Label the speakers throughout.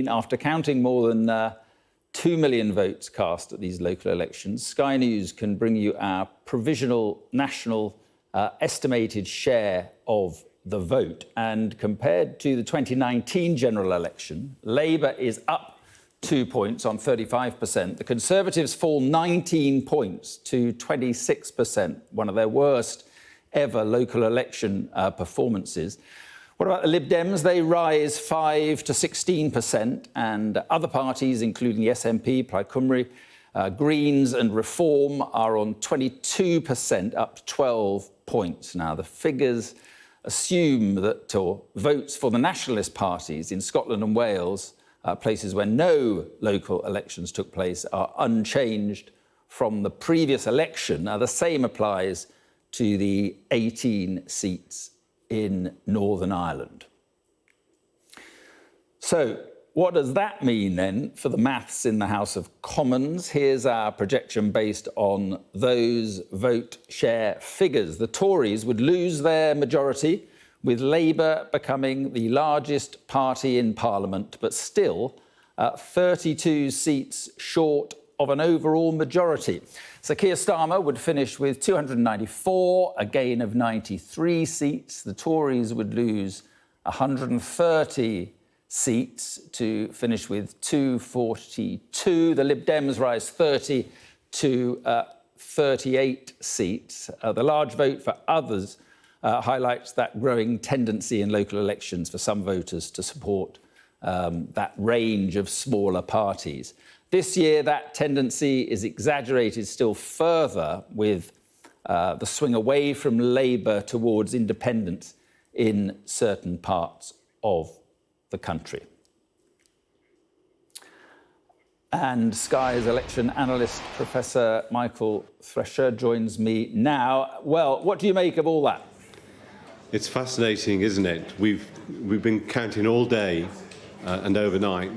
Speaker 1: After counting more than 2 million votes cast at these local elections, Sky News can bring you our provisional national estimated share of the vote. And compared to the 2019 general election, Labour is up 2 points on 35%. The Conservatives fall 19 points to 26%, one of their worst ever local election performances. What about the Lib Dems? They rise 5 to 16%, and other parties, including the SNP, Plaid Cymru, Greens and Reform, are on 22%, up 12 points. Now, the figures assume that votes for the nationalist parties in Scotland and Wales, places where no local elections took place, are unchanged from the previous election. Now, the same applies to the 18 seats in Northern Ireland. So, what does that mean then for the maths in the House of Commons? Here's our projection based on those vote share figures. The Tories would lose their majority, with Labour becoming the largest party in Parliament, but still 32 seats short of an overall majority. So Keir Starmer would finish with 294, a gain of 93 seats. The Tories would lose 130 seats to finish with 242. The Lib Dems rise 30 to 38 seats. The large vote for others highlights that growing tendency in local elections for some voters to support that range of smaller parties. This year, that tendency is exaggerated still further with the swing away from Labour towards independence in certain parts of the country. And Sky's election analyst, Professor Michael Thrasher, joins me now. Well, what do you make of all that?
Speaker 2: It's fascinating, isn't it? We've been counting all day and overnight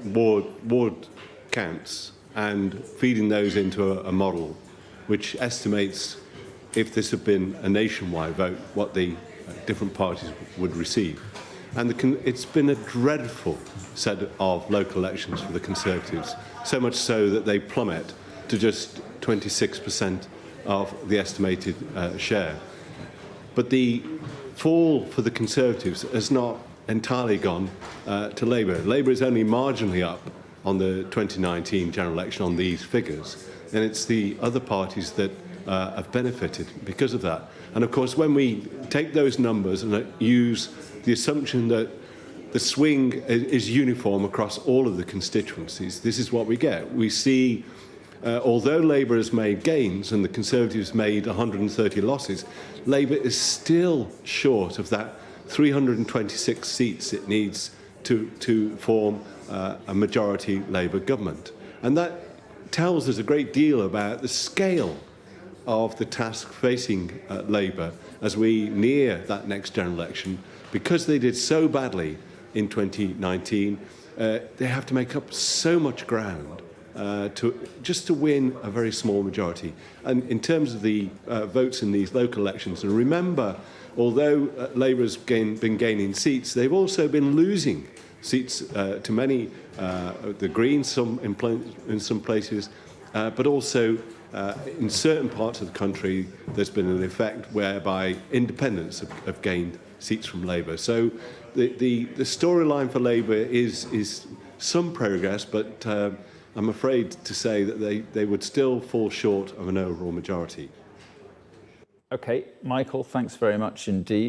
Speaker 2: ward counts and feeding those into a model which estimates, if this had been a nationwide vote, what the different parties would receive. And it's been a dreadful set of local elections for the Conservatives, so much so that they plummet to just 26% of the estimated share. But the fall for the Conservatives has not entirely gone to Labour. Labour is only marginally up on the 2019 general election on these figures, and it's the other parties that have benefited because of that. And of course, when we take those numbers and use the assumption that the swing is uniform across all of the constituencies, this is what we get. We see, although Labour has made gains and the Conservatives made 130 losses, Labour is still short of that 326 seats it needs to form a majority Labour government. And that tells us a great deal about the scale of the task facing Labour as we near that next general election. Because they did so badly in 2019, they have to make up so much ground just to win a very small majority. And in terms of the votes in these local elections, and remember, although Labour has been gaining seats, they've also been losing seats to many, the Greens in some places, but also in certain parts of the country, there's been an effect whereby independents have gained seats from Labour. So the storyline for Labour is some progress, but I'm afraid to say that they would still fall short of an overall majority.
Speaker 1: OK, Michael, thanks very much indeed.